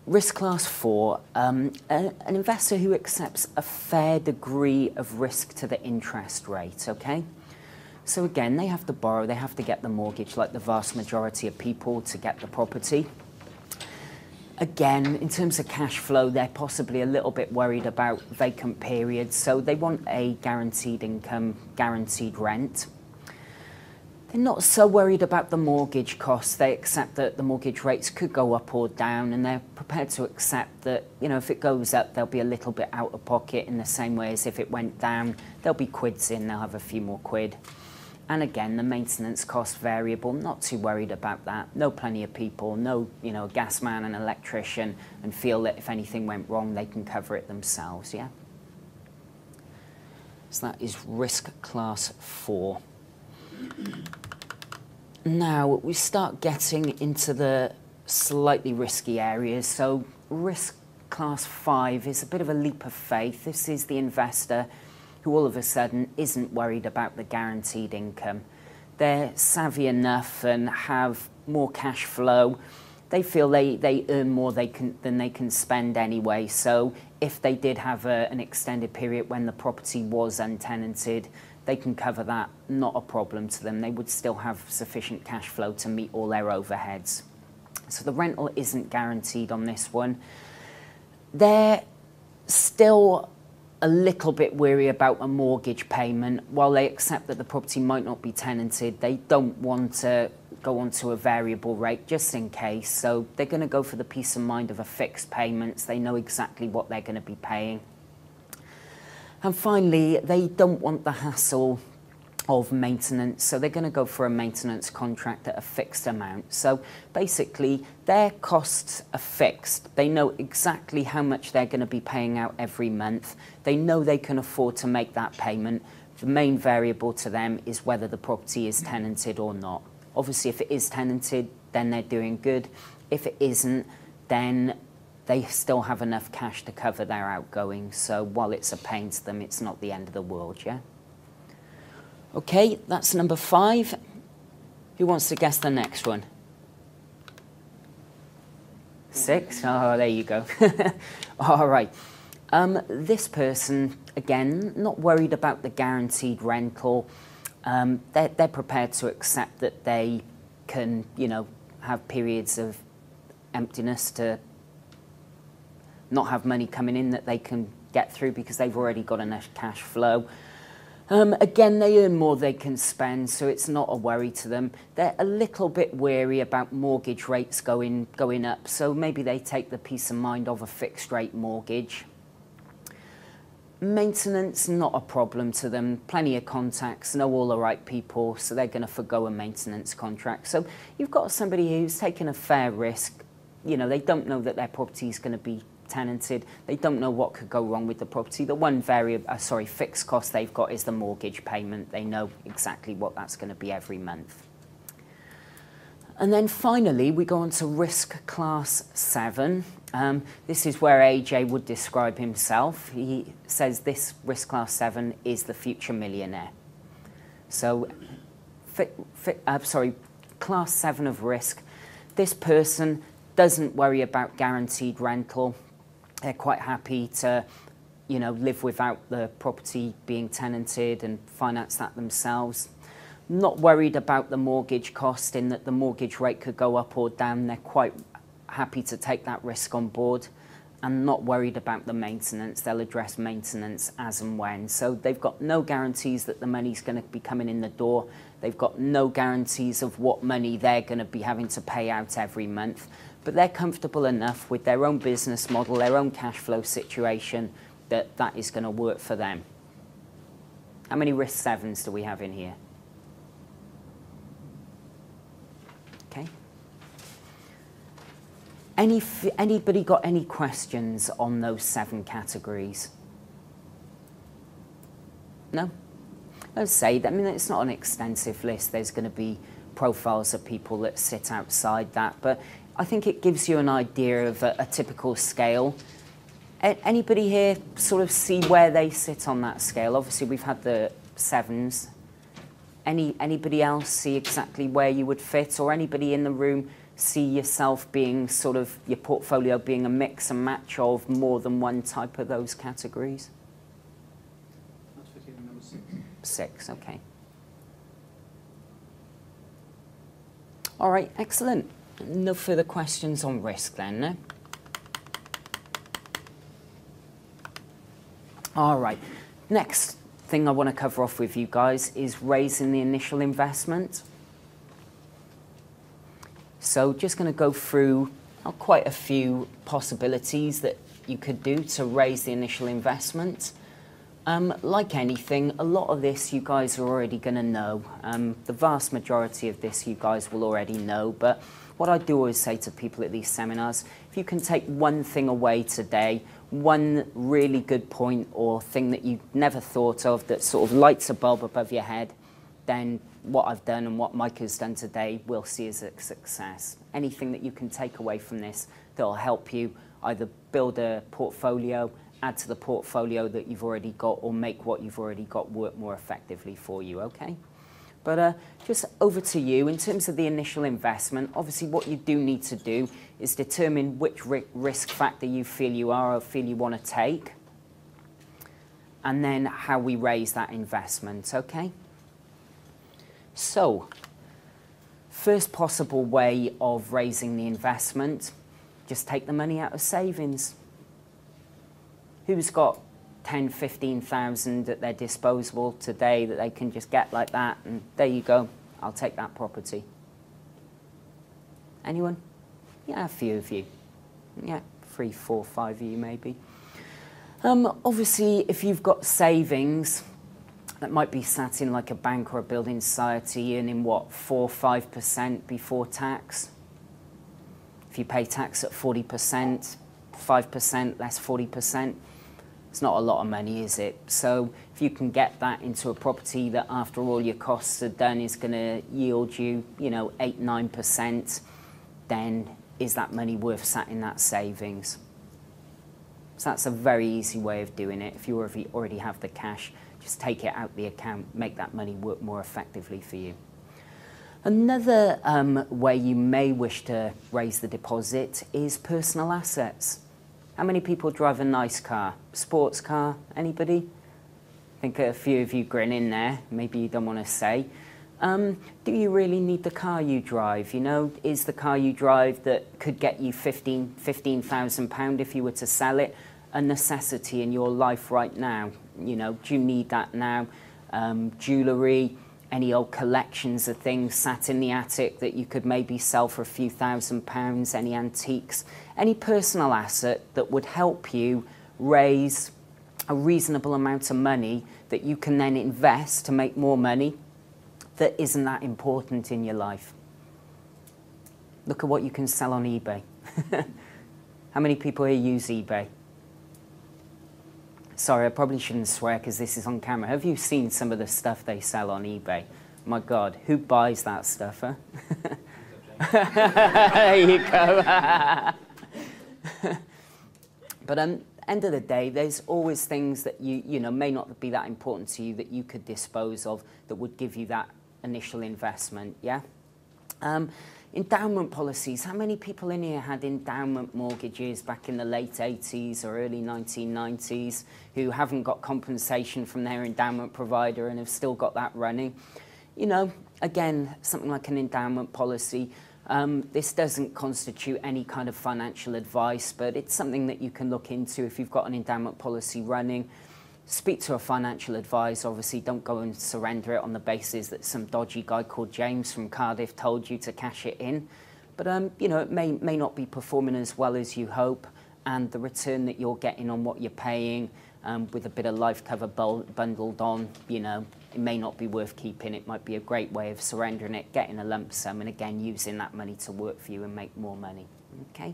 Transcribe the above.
Risk class 4, an investor who accepts a fair degree of risk to the interest rate, okay? So again, they have to borrow, they have to get the mortgage like the vast majority of people to get the property. Again, in terms of cash flow, they're possibly a little bit worried about vacant periods, so they want a guaranteed income, guaranteed rent. They're not so worried about the mortgage costs. They accept that the mortgage rates could go up or down, and they're prepared to accept that, you know, if it goes up, they'll be a little bit out of pocket in the same way as if it went down. There'll be quids in, they'll have a few more quid. And again, the maintenance cost variable, not too worried about that. Know plenty of people, know, you know, a gas man and electrician, and feel that if anything went wrong, they can cover it themselves, yeah? So that is risk class 4. Now, we start getting into the slightly risky areas. So risk class 5 is a bit of a leap of faith. This is the investor who all of a sudden isn't worried about the guaranteed income. They're savvy enough and have more cash flow. They feel they earn more than they can spend anyway. So if they did have an extended period when the property was untenanted, they can cover that, not a problem to them. They would still have sufficient cash flow to meet all their overheads. So the rental isn't guaranteed on this one. They're still a little bit weary about a mortgage payment. While they accept that the property might not be tenanted, they don't want to go onto a variable rate just in case. So they're going to go for the peace of mind of a fixed payment. They know exactly what they're going to be paying. And finally, they don't want the hassle of maintenance, so they're going to go for a maintenance contract at a fixed amount. So basically, their costs are fixed. They know exactly how much they're going to be paying out every month. They know they can afford to make that payment. The main variable to them is whether the property is tenanted or not. Obviously, if it is tenanted, then they're doing good. If it isn't, then they still have enough cash to cover their outgoings. So while it's a pain to them, it's not the end of the world, yeah? Okay, that's number 5. Who wants to guess the next one? 6? Oh, there you go. All right. This person, again, not worried about the guaranteed rental. They're prepared to accept that they can, you know, have periods of emptiness to not have money coming in that they can get through because they've already got enough cash flow. Again, they earn more they can spend, so it's not a worry to them. They're a little bit wary about mortgage rates going up, so maybe they take the peace of mind of a fixed rate mortgage. Maintenance, not a problem to them. Plenty of contacts, know all the right people, so they're going to forgo a maintenance contract. So you've got somebody who's taken a fair risk. You know, they don't know that their property is going to be tenanted. They don't know what could go wrong with the property. The one fixed cost they've got is the mortgage payment. They know exactly what that's going to be every month. And then finally, we go on to risk class 7. This is where AJ would describe himself. He says this risk class 7 is the future millionaire. So, class 7 of risk. This person doesn't worry about guaranteed rental. They're quite happy to, you know, live without the property being tenanted and finance that themselves. Not worried about the mortgage cost in that the mortgage rate could go up or down. They're quite happy to take that risk on board, and not worried about the maintenance. They'll address maintenance as and when. So they've got no guarantees that the money's going to be coming in the door. They've got no guarantees of what money they're going to be having to pay out every month. But they're comfortable enough with their own business model, their own cash flow situation, that that is going to work for them. How many risk 7s do we have in here? Okay. Anybody got any questions on those 7 categories? No? Let's say, I mean, it's not an extensive list. There's going to be profiles of people that sit outside that, but I think it gives you an idea of a typical scale. Anybody here sort of see where they sit on that scale? Obviously, we've had the 7s. Anybody else see exactly where you would fit, or anybody in the room see yourself being sort of, your portfolio being a mix and match of more than one type of those categories? That's fitting in number 6. 6, okay. All right, excellent. No further questions on risk then, no? All right, next thing I want to cover off with you guys is raising the initial investment. So just going to go through quite a few possibilities that you could do to raise the initial investment. Like anything, a lot of this you guys are already going to know. The vast majority of this you guys will already know, but what I do always say to people at these seminars, if you can take one thing away today, one really good point or thing that you never thought of that sort of lights a bulb above your head, then what I've done and what Mike has done today we'll see as a success. Anything that you can take away from this that will help you either build a portfolio, add to the portfolio that you've already got, or make what you've already got work more effectively for you, okay? But just over to you. In terms of the initial investment, obviously what you do need to do is determine which risk factor you feel you are or feel you want to take, and then how we raise that investment, okay? So, first possible way of raising the investment, just take the money out of savings. Who's got 10, 15,000 at their disposal today that they can just get like that, and there you go, I'll take that property? Anyone? Yeah, a few of you. Yeah, 3, 4, 5 of you maybe. Obviously, if you've got savings that might be sat in like a bank or a building society earning what, 4 or 5% before tax? If you pay tax at 40%, 5% less 40%, it's not a lot of money, is it? So if you can get that into a property that after all your costs are done is going to yield you, 8, 9%, then is that money worth sat in that savings? So that's a very easy way of doing it. If you already have the cash, just take it out the account, make that money work more effectively for you. Another way you may wish to raise the deposit is personal assets. How many people drive a nice car? Sports car? Anybody? I think a few of you grin in there. Maybe you don't want to say. Do you really need the car you drive? Is the car you drive that could get you £15,000 if you were to sell it a necessity in your life right now? Do you need that now? Jewellery, any old collections of things sat in the attic that you could maybe sell for a few £1,000s, any antiques, any personal asset that would help you raise a reasonable amount of money that you can then invest to make more money that isn't that important in your life. Look at what you can sell on eBay. How many people here use eBay? Sorry, I probably shouldn't swear because this is on camera. Have you seen some of the stuff they sell on eBay? My God, who buys that stuff, huh? There you go. But end of the day, there's always things that you may not be that important to you that you could dispose of that would give you that initial investment, yeah? Endowment policies. How many people in here had endowment mortgages back in the late 80s or early 1990s who haven't got compensation from their endowment provider and have still got that running? Again, something like an endowment policy. This doesn't constitute any kind of financial advice, but it's something that you can look into if you've got an endowment policy running. Speak to a financial advisor. Obviously, don't go and surrender it on the basis that some dodgy guy called James from Cardiff told you to cash it in. But, it may not be performing as well as you hope, and the return that you're getting on what you're paying with a bit of life cover bundled on, it may not be worth keeping. It might be a great way of surrendering it, getting a lump sum, and again, using that money to work for you and make more money. Okay?